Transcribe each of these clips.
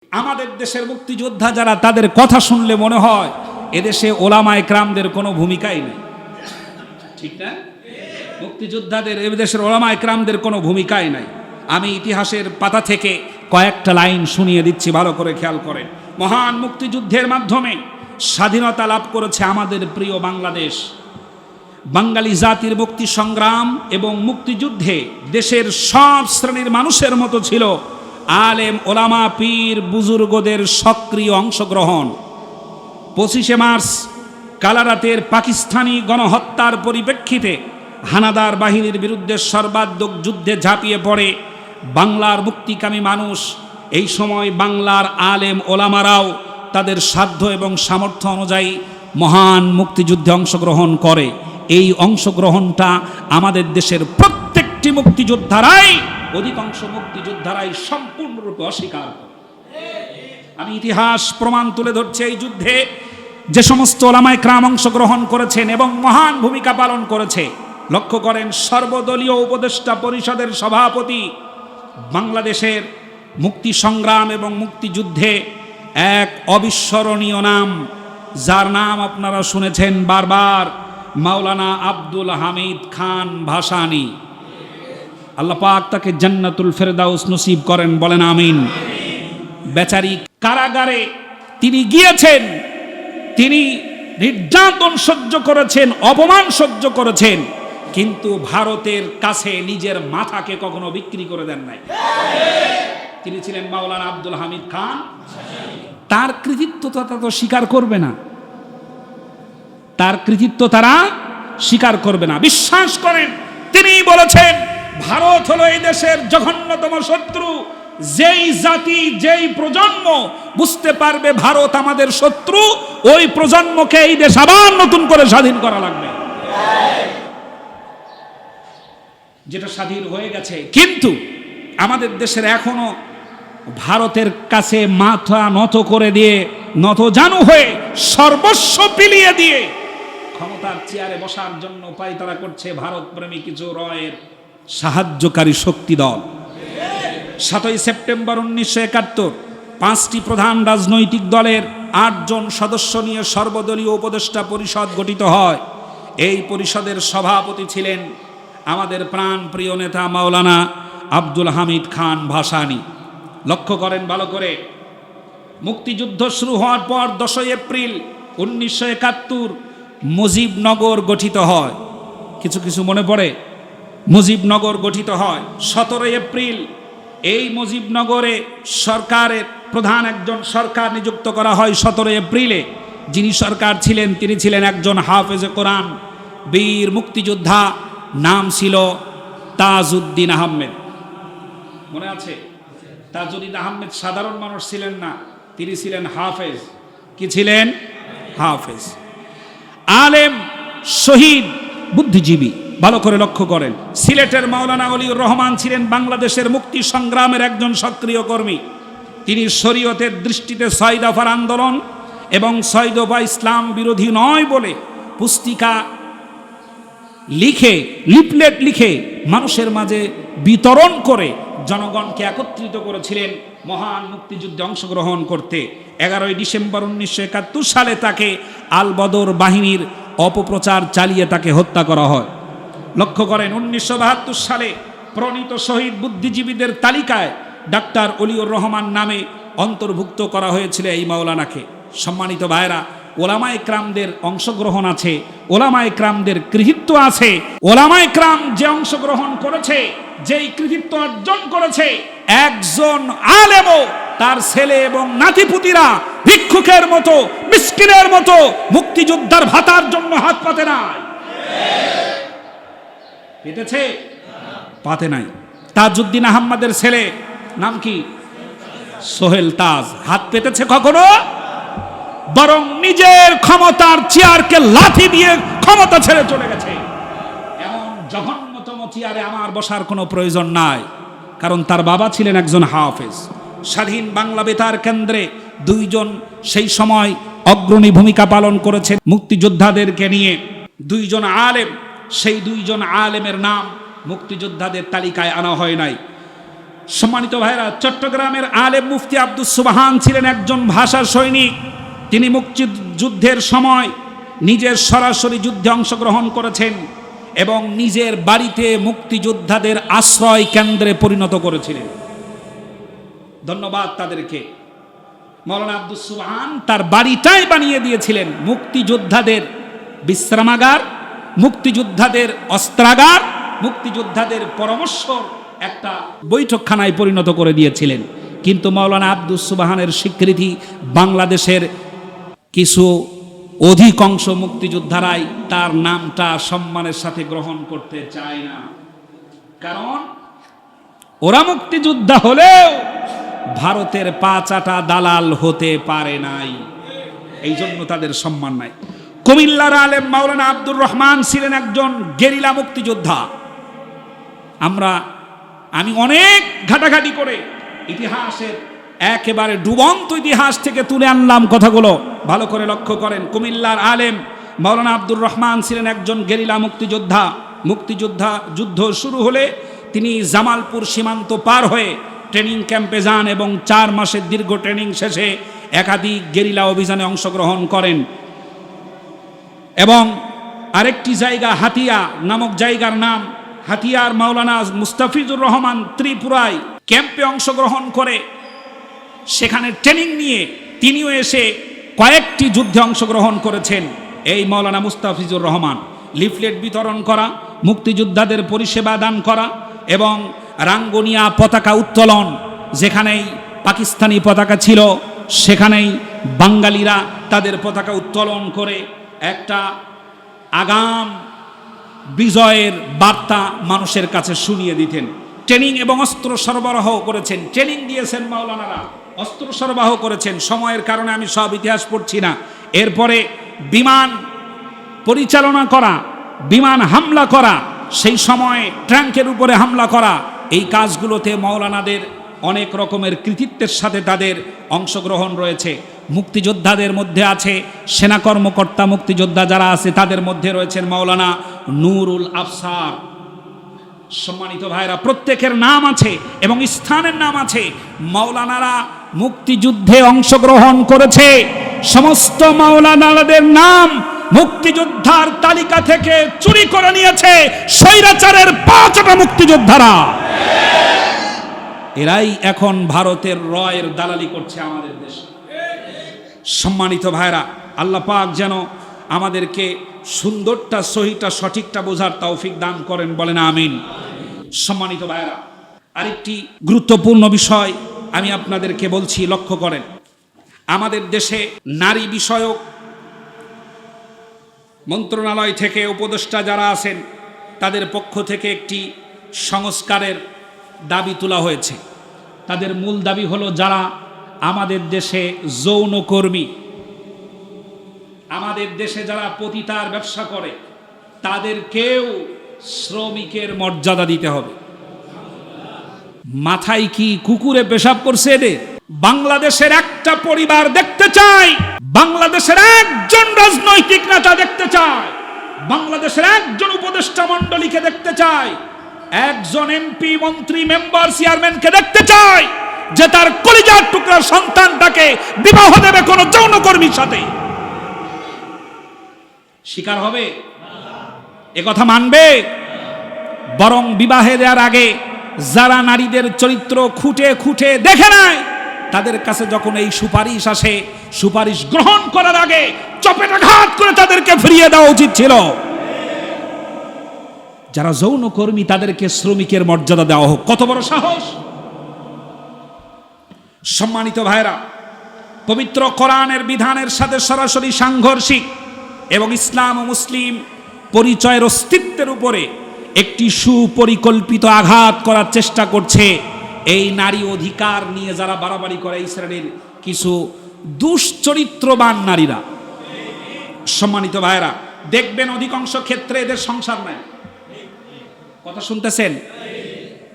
আমাদের দেশের মুক্তিযোদ্ধা যারা, তাদের কথা শুনলে মনে হয় এদেশে ওলামায়ে কেরামদের কোনো ভূমিকাই নেই। ঠিক না? মুক্তিযোদ্ধাদের, এদেশের ওলামায়ে কেরামদের কোনো ভূমিকাই নাই। আমি ইতিহাসের পাতা থেকে কয়েকটা লাইন শুনিয়ে দিচ্ছি, ভালো করে খেয়াল করেন। মহান মুক্তিযুদ্ধের মাধ্যমে স্বাধীনতা লাভ করেছে আমাদের প্রিয় বাংলাদেশ। বাঙালি জাতির মুক্তি সংগ্রাম এবং মুক্তিযুদ্ধে দেশের সব শ্রেণীর মানুষের মতো ছিল আলেম ওলামা পীর বুজুর্গদের সক্রিয় অংশগ্রহণ। 25শে মার্চ কালারাতের পাকিস্তানি গণহত্যার পরিপ্রেক্ষিতে হানাদার বাহিনীর বিরুদ্ধে সর্বাত্মক যুদ্ধে ঝাঁপিয়ে পড়ে বাংলার মুক্তিকামী মানুষ। এই সময় বাংলার আলেম ওলামারাও তাদের সাধ্য এবং সামর্থ্য অনুযায়ী মহান মুক্তিযুদ্ধে অংশগ্রহণ করে। এই অংশগ্রহণটা আমাদের দেশের প্রত্যেকটি মুক্তিযোদ্ধারাই, অধিকাংশ মুক্তিযোদ্ধারাই সম্পূর্ণরূপে অস্বীকার করে। আমি ইতিহাস প্রমাণ তুলে ধরছি। এই যুদ্ধে যে সমস্ত ওলামায়ে কেরাম অংশগ্রহণ করেছেন এবং মহান ভূমিকা পালন করেছে, লক্ষ্য করেন সর্বদলীয় উপদেষ্টা পরিষদের সভাপতি, বাংলাদেশের মুক্তি সংগ্রাম এবং মুক্তিযুদ্ধে এক অবিস্মরণীয় নাম, যার নাম আপনারা শুনেছেন বারবার, মাওলানা আব্দুল হামিদ খান ভাসানী। আল্লাহ পাক তাকে জান্নাতুল ফেরদাউস নসিব করেন, বলেন আমিন। বেচারি কারাগারে তিনি গিয়েছেন, তিনি নির্যাতন সহ্য করেছেন, অপমান সহ্য করেছেন, কিন্তু ভারতের কাছে নিজের মাথাকে কখনো বিক্রি করে দেন নাই। তিনি ছিলেন মাওলানা আব্দুল হামিদ খান। তার কৃতিত্ব তারা তো স্বীকার করবে না, তার কৃতিত্ব তারা স্বীকার করবে না। বিশ্বাস করেন, তিনি বলেছেন ভারত হলো এই দেশের জঘন্যতম শত্রু। যেই জাতি, যেই প্রজন্ম বুঝতে পারবে ভারত আমাদের শত্রু, ওই প্রজন্মকে এই দেশ আবার নতুন করে স্বাধীন করা লাগবে। যেটা স্বাধীন হয়ে গেছে, কিন্তু আমাদের দেশের এখনো ভারতের কাছে মাথা নত করে দিয়ে, নত জানু হয়ে, সর্বস্ব বিলিয়ে দিয়ে ক্ষমতার চেয়ারে বসার জন্য পায়তারা করছে ভারত প্রেমী কিছু রয়ের সাহায্যকারী শক্তি দল। 7ই সেপ্টেম্বর 1971 5টি প্রধান রাজনৈতিক দলের 8 জন সদস্য নিয়ে সর্বদলীয় উপদেষ্টা পরিষদ গঠিত হয়। এই পরিষদের সভাপতি ছিলেন আমাদের প্রাণ প্রিয় নেতা মাওলানা আব্দুল হামিদ খান ভাসানী। লক্ষ্য করেন ভালো করে, মুক্তিযুদ্ধ শুরু হওয়ার পর 10ই এপ্রিল 1971 মুজিবনগর গঠিত হয়। কিছু কিছু মনে পড়ে? মুজিবনগর গঠিত হয় 17ই এপ্রিল। এই মুজিবনগরে সরকারের প্রধান একজন সরকার নিযুক্ত করা হয় 17 এপ্রিলে। যিনি সরকার ছিলেন, তিনি ছিলেন একজন হাফেজে কোরআন, বীর মুক্তিযোদ্ধা, নাম ছিল তাজউদ্দিন আহমেদ। মনে আছে? তাজউদ্দিন আহমেদ সাধারণ মানুষ ছিলেন না, তিনি ছিলেন হাফেজ। কি ছিলেন? হাফেজ, আলেম, শহীদ, বুদ্ধিজীবী। ভালো করে লক্ষ্য করেন, সিলেটের মাওলানা ওলিউর রহমান ছিলেন বাংলাদেশের মুক্তি সংগ্রামের একজন সক্রিয় কর্মী। তিনি শরীয়তের দৃষ্টিতে 6 দফার আন্দোলন এবং 6 দফা ইসলাম বিরোধী নয় বলে পুস্তিকা লিখে, লিফলেট লিখে মানুষের মাঝে বিতরণ করে জনগণকে একত্রিত করেছিলেন মহান মুক্তিযুদ্ধে অংশগ্রহণ করতে। 11ই ডিসেম্বর 1971 সালে তাকে আল বদর বাহিনীর অপপ্রচার চালিয়ে তাকে হত্যা করা হয়। লক্ষ্য করেন, 1972 সালে প্রণীত শহীদ বুদ্ধিজীবীদের তালিকায় ডাক্তার ওলিউর রহমান নামে অন্তর্ভুক্ত করা হয়েছিল এই মাওলানাকে। সম্মানিত ভাইরা, ওলামায়ে কেরামদের অংশগ্রহণ আছে, ওলামায়ে কেরামদের কৃতিত্ব আছে। ওলামায়ে কেরাম যে অংশগ্রহণ করেছে, যেই কৃতিত্ব অর্জন করেছে, একজন আলেমও তার ছেলে এবং নাতিপুতিরা ভিক্ষুকের মতো, মিসকিনের মতো মুক্তিযোদ্ধার ভাতার জন্য হাত পাতে নাই। পেতেছে? পাতে নাই। তাজউদ্দিন আহমদের ছেলে নাম কি? সোহেল তাজ। হাত পেতেছে কখনো? বরং নিজের ক্ষমতার চেয়ারকে লাথি দিয়ে ক্ষমতা ছেড়ে চলে গেছে। এমন জঘন্যতম চেয়ারে আমার বসার কোনো প্রয়োজন নাই, কারণ তার বাবা ছিলেন একজন হাফেজ। স্বাধীন বাংলা বেতার কেন্দ্রে 2 জন সেই সময় অগ্রণী ভূমিকা পালন করেছেন মুক্তিযোদ্ধাদেরকে নিয়ে। 2 জন আলেম, সেই 2 জন আলেমের নাম মুক্তিযোদ্ধাদের তালিকায় আনা হয় নাই। সম্মানিত ভাইরা, চট্টগ্রামের আলেম মুফতি আব্দুস সুবহান ছিলেন একজন ভাষা সৈনিক। তিনি মুক্তিযুদ্ধের সময় নিজের সরাসরি যুদ্ধে অংশগ্রহণ করেছেন এবং নিজের বাড়িতে মুক্তিযোদ্ধাদের আশ্রয় কেন্দ্রে পরিণত করেছিলেন। ধন্যবাদ তাদেরকে। মাওলানা আব্দুস সুবহান তার বাড়িটাই বানিয়ে দিয়েছিলেন মুক্তিযোদ্ধাদের বিশ্রামাগার, মুক্তিযোদ্ধাদের অস্ত্রাগার, মুক্তিযোদ্ধাদের পরামর্শ একটা বৈঠকখানায় পরিণত করে দিয়েছিলেন। কিন্তু মাওলানা আব্দুস সুবহানের স্বীকৃতি বাংলাদেশের কিছু অধিকাংশ মুক্তিযোদ্ধারাই তার নামটা সম্মানের সাথে গ্রহণ করতে চায় না, কারণ ওরা মুক্তিযোদ্ধা হলেও ভারতের পাঁচাটা দালাল হতে পারে নাই, এই জন্য তাদের সম্মান নাই। কুমিল্লার আলেম মাওলানা আব্দুর রহমান ছিলেন একজন গেরিলা মুক্তিযোদ্ধা। আমি অনেক ঘাটাঘাটি করে ইতিহাসের একেবারে ডুবন্ত ইতিহাস থেকে তুলে আনলাম কথাগুলো, ভালো করে লক্ষ্য করেন। কুমিল্লার আলেম মাওলানা আব্দুর রহমান ছিলেন একজন গেরিলা মুক্তিযোদ্ধা। যুদ্ধ শুরু হলে তিনি জামালপুর সীমান্ত পার হয়ে ট্রেনিং ক্যাম্পে যান এবং 4 মাসের দীর্ঘ ট্রেনিং শেষে একাধিক গেরিলা অভিযানে অংশগ্রহণ করেন এবং আরেকটি জায়গা হাতিয়া নামক জায়গার নাম হাতিয়ার মাওলানা মুস্তাফিজুর রহমান ত্রিপুরায় ক্যাম্পে অংশগ্রহণ করে সেখানে ট্রেনিং নিয়ে তিনিও এসে কয়েকটি যুদ্ধে অংশগ্রহণ করেছেন। এই মাওলানা মুস্তাফিজুর রহমান লিফলেট বিতরণ করা, মুক্তিযোদ্ধাদের পরিষেবা দান করা এবং রাঙ্গুনিয়া পতাকা উত্তোলন, যেখানেই পাকিস্তানি পতাকা ছিল সেখানেই বাঙালিরা তাদের পতাকা উত্তোলন করে একটা আগাম বিজয়ের বার্তা মানুষের কাছে শুনিয়ে দিতেন। ট্রেনিং এবং অস্ত্র সরবরাহ করেছেন, ট্রেনিং দিয়েছেন মাওলানারা, অস্ত্র সরবরাহ করেছেন। সময়ের কারণে আমি সব ইতিহাস পড়ছি না। এরপরে বিমান পরিচালনা করা, বিমান হামলা করা, সেই সময়ে ট্যাঙ্কের উপরে হামলা করা, এই কাজগুলোতে মাওলানাদের অনেক রকমের কৃতিত্বের সাথে তাদের অংশগ্রহণ রয়েছে। মুক্তিযোদ্ধাদের মধ্যে আছে সেনা কর্মকর্তা, মুক্তিযোদ্ধা যারা আছে তাদের মধ্যে রয়েছেন মাওলানা নুরুল আফসার। সম্মানিত ভাইরা, প্রত্যেকের নাম আছে এবং স্থানের নাম আছে। মাওলানারা মুক্তিযুদ্ধে অংশগ্রহণ করেছে, সমস্ত মাওলানাদের নাম মুক্তিযোদ্ধার তালিকা থেকে চুরি করে নিয়েছে স্বৈরাচারের 5টা মুক্তিযোদ্ধারা। এরাই এখন ভারতের রয়ের দালালি করছে আমাদের দেশে। সম্মানিত ভাইরা, আল্লাহ পাক যেন আমাদেরকে সুন্দরটা, সহিটা, সঠিকটা বোঝার তৌফিক দান করেন, বলেন আমিন। সম্মানিত ভাইরা, আরেকটি গুরুত্বপূর্ণ বিষয় আমি আপনাদেরকে বলছি, লক্ষ্য করেন। আমাদের দেশে নারী বিষয়ক মন্ত্রণালয় থেকে উপদেষ্টা যারা আছেন তাদের পক্ষ থেকে একটি সংস্কারের দাবি তোলা হয়েছে। তাদের মূল দাবি হলো, যারা আমাদের দেশে যৌনকর্মী, আমাদের দেশে যারা পতিতার ব্যবসা করে, তাদেরকেও শ্রমিকের মর্যাদা দিতে হবে। মাথায় কি কুকুরে পেশাব করছে এদের? বাংলাদেশের একটা পরিবার দেখতে চাই, বাংলাদেশের একজন রাজনৈতিক নেতা দেখতে চাই, বাংলাদেশের একজন উপদেষ্টা মণ্ডলীকে দেখতে চাই, একজন এমপি, মন্ত্রী, মেম্বার, চেয়ারম্যানকে দেখতে চাই যে তার কলিজার টুকরার সন্তানটাকে বিবাহ দেবে কোন যৌনকর্মীর সাথে। স্বীকার হবে? এ কথা মানবে? বরং বিবাহে দেওয়ার আগে যারা নারীদের চরিত্র খুঁটে খুঁটে দেখে নেয়, তাদের কাছে যখন এই সুপারিশ আসে, সুপারিশ গ্রহণ করার আগে চপেটাঘাত করে তাদেরকে ফিরিয়ে দেওয়া উচিত ছিল। যারা যৌনকর্মী তাদেরকে শ্রমিকের মর্যাদা দেওয়া হোক। কত বড় সাহস! সম্মানিত ভাইরা, পবিত্র কোরআনের বিধানের সাথে সরাসরি সাংঘর্ষিক এবং ইসলাম ও মুসলিম পরিচয়ের অস্তিত্বের উপরে একটি সুপরিকল্পিত আঘাত করার চেষ্টা করছে এই নারী অধিকার নিয়ে যারা বাড়াবাড়ি করে ইসরায়েলের কিছু দুশ্চরিত্রবান নারীরা। সম্মানিত ভাইরা, দেখবেন অধিকাংশ ক্ষেত্রে এদের সংসার নাই। কথা শুনতেছেন?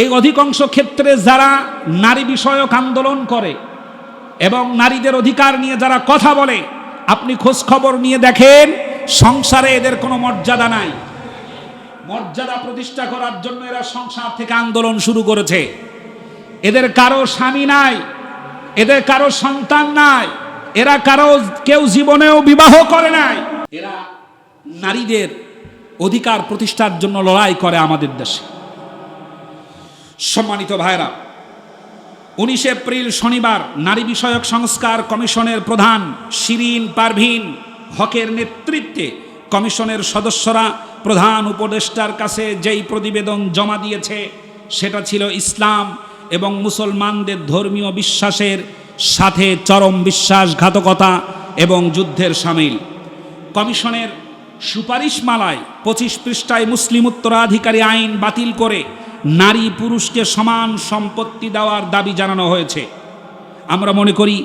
এই অধিকাংশ ক্ষেত্রে যারা নারী বিষয়ক আন্দোলন করে এবং নারীদের অধিকার নিয়ে যারা কথা বলে, আপনি খোঁজ খবর নিয়ে দেখেন সংসারে এদের কোনো মর্যাদা নাই। মর্যাদা প্রতিষ্ঠা করার জন্য এরা সংসার থেকে আন্দোলন শুরু করেছে। এদের কারো স্বামী নাই, এদের কারো সন্তান নাই, এরা কারো কেউ জীবনেও বিবাহ করে নাই। এরা নারীদের অধিকার প্রতিষ্ঠার জন্য লড়াই করে আমাদের দেশে। সম্মানিত ভাইরা, 19 এপ্রিল শনিবার নারী বিষয়ক সংস্কার কমিশনের প্রধান শিরিন পারভীন হকের নেতৃত্বে কমিশনের সদস্যরা প্রধান উপদেষ্টার কাছে যেই প্রতিবেদন জমা দিয়েছে সেটা ছিল ইসলাম এবং মুসলমানদের ধর্মীয় বিশ্বাসের সাথে চরম বিশ্বাসঘাতকতা এবং যুদ্ধের সামিল। কমিশনের সুপারিশমালায় 25 পৃষ্ঠায় মুসলিম উত্তরাধিকারী আইন বাতিল করে নারী পুরুষকে সমান সম্পত্তি দেওয়ার দাবি জানানো হয়েছে। আমরা মনে করি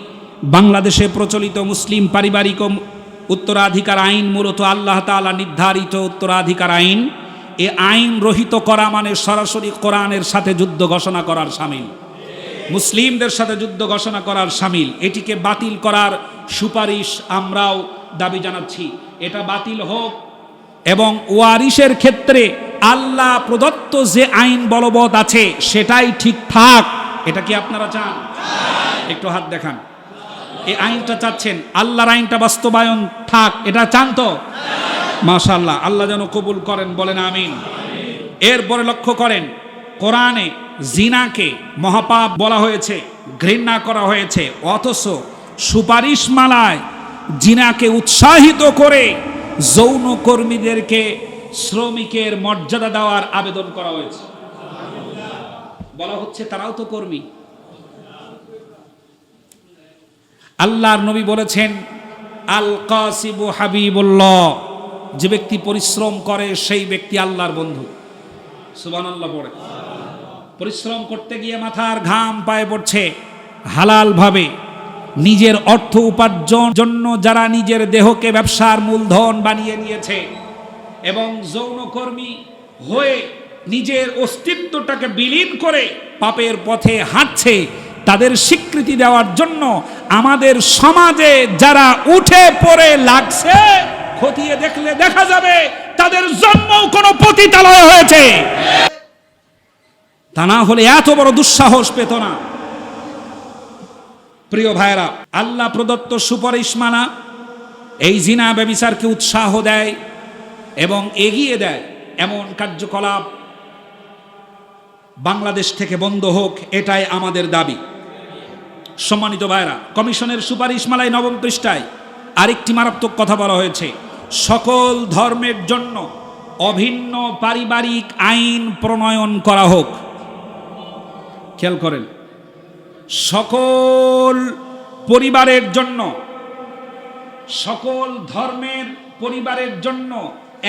বাংলাদেশে প্রচলিত মুসলিম পারিবারিক উত্তরাধিকার আইন মূলত আল্লাহ তাআলা নির্ধারিত উত্তরাধিকার আইন। এ আইন রহিত করা মানে সরাসরি কোরআনের সাথে যুদ্ধ ঘোষণা করার শামিল, মুসলিমদের সাথে যুদ্ধ ঘোষণা করার শামিল। এটিকে বাতিল করার সুপারিশ আমরাও দাবি জানাচ্ছি। এটা বাতিল হোক এবং ওয়ারিশের ক্ষেত্রে আল্লাহ প্রদত্ত যে আইন বলবৎ আছে সেটাই ঠিক থাক। এটা কি আপনারা চান? একটু হাত দেখান। এই আইনটা চাচ্ছেন, আল্লাহর আইনটা বাস্তবায়ন থাক, এটা চান তো? মাশাআল্লাহ, আল্লাহ যেন কবুল করেন, বলেন আমিন। এরপরে লক্ষ্য করেন, কোরআনে জিনাকে মহাপাপ বলা হয়েছে, ঘৃণা করা হয়েছে, অথচ সুপারিশমালায় জিনাকে উৎসাহিত করে যৌনকর্মীদেরকে শ্রমিকের মর্যাদা দেওয়ার আবেদন করা হয়েছে। বলা হচ্ছে তারাও তো কর্মী। আল্লাহর নবী বলেছেন, আল কাসিবু হাবিবুল্লাহ, যে ব্যক্তি পরিশ্রম করে সেই ব্যক্তি আল্লাহর বন্ধু। সুবহানাল্লাহ পড়ে। পরিশ্রম করতে গিয়ে মাথার ঘাম পায়ে পড়ছে, হালাল ভাবে নিজের অর্থ উপার্জন জন্য যারা নিজের দেহকে ব্যবসার মূলধন বানিয়ে নিয়েছে এবং যৌনকর্মী হয়ে নিজের অস্তিত্বটাকে বিলীন করে পাপের পথে হাঁটছে, তাদের স্বীকৃতি দেওয়ার জন্য আমাদের সমাজে যারা উঠে পড়ে লাগছে, খতিয়ে দেখলে দেখা যাবে তাদের জন্ম কোনো পতিতালয় হয়েছে। তা না হলে এত বড় দুঃসাহস পেত না। প্রিয় ভাইরা, আল্লাহ প্রদত্ত সুপারিশ মানা এই জিনা ব্যভিচারকে উৎসাহ দেয় এবং এগিয়ে দেয়। এমন কার্যকলাপ বাংলাদেশ থেকে বন্ধ হোক, এটাই আমাদের দাবি। সম্মানিত ভাইরা, কমিশনের সুপারিশমালায় 9 পৃষ্ঠায় আরেকটি মারাত্মক কথা বলা হয়েছে, সকল ধর্মের জন্য অভিন্ন পারিবারিক আইন প্রণয়ন করা হোক। খেয়াল করেন, সকল পরিবারের জন্য, সকল ধর্মের পরিবারের জন্য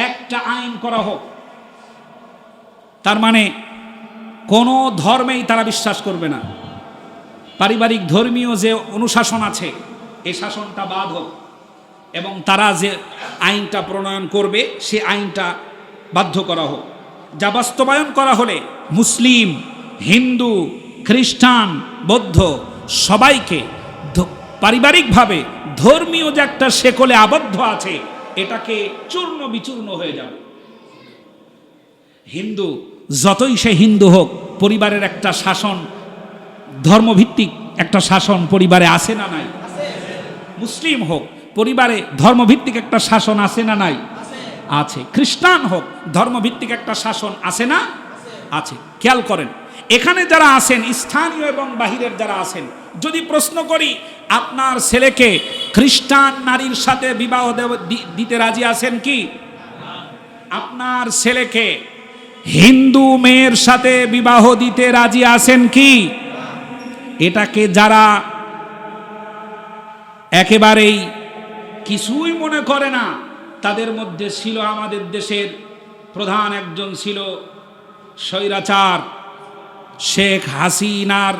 একটা আইন করা হোক। তার মানে কোন ধর্মেই তারা বিশ্বাস করবে না। পারিবারিক ধর্মীয় যে অনুশাসন আছে এই শাসনটা বাদ হোক এবং তারা যে আইনটা প্রণয়ন করবে সে আইনটা বাধ্য করা হোক। যা বাস্তবায়ন করা হলে মুসলিম, হিন্দু, খ্রিস্টান, বৌদ্ধ সবাইকে পারিবারিকভাবে ধর্মীয় যে একটা শেকলে আবদ্ধ আছে এটাকে চূর্ণ বিচূর্ণ হয়ে যাবে। হিন্দু যতই সে হিন্দু হোক, পরিবারের একটা শাসন, ধর্মভিত্তিক একটা শাসন পরিবারে আছে না নাই? মুসলিম হোক, পরিবারে ধর্মভিত্তিক একটা শাসন আছে না নাই? আছে। খ্রিস্টান হোক, ধর্মভিত্তিক একটা শাসন আছে না? আছে। খেয়াল করেন, এখানে যারা আছেন, স্থানীয় এবং বাহিরের যারা আছেন, যদি প্রশ্ন করি আপনার ছেলেকে খ্রিস্টান নারীর সাথে বিবাহ দিতে রাজি আছেন কি? আপনার ছেলেকে হিন্দু মেয়ের সাথে বিবাহ দিতে রাজি আছেন কি? এটাকে যারা একেবারেই কিছুই মনে করে না, তাদের মধ্যে ছিল আমাদের দেশের প্রধান একজন ছিল স্বৈরাচার শেখ হাসিনার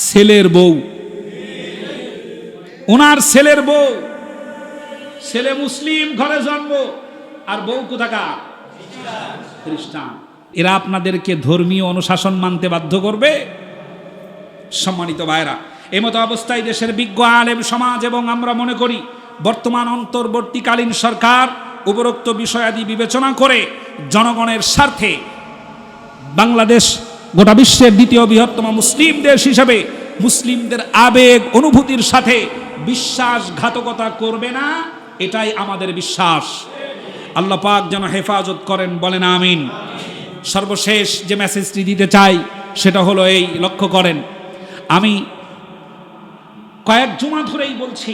ছেলের বউ। ওনার ছেলের বউ, ছেলে মুসলিম ঘরে জন্ম আর বউ কোথাকার? খ্রিস্টান। এরা আপনাদেরকে ধর্মীয় অনুশাসন মানতে বাধ্য করবে? সম্মানিত ভাইরা, এমতো অবস্থায় দেশের বিজ্ঞ আলেম সমাজ এবং আমরা মনে করি বর্তমান অন্তর্বর্তীকালীন সরকার উপরোক্ত বিষয়াদি বিবেচনা করে জনগণের স্বার্থে বাংলাদেশ গোটা বিশ্বের দ্বিতীয় বৃহত্তম মুসলিম দেশ হিসাবে মুসলিমদের আবেগ অনুভূতির সাথে বিশ্বাসঘাতকতা করবে না, এটাই আমাদের বিশ্বাস। আল্লাহ পাক যেন হেফাজত করেন, বলেন আমিন। সর্বশেষ যে মেসেজটি দিতে চাই সেটা হলো এই, লক্ষ্য করেন, আমি কয়েক জুমা ধরেই বলছি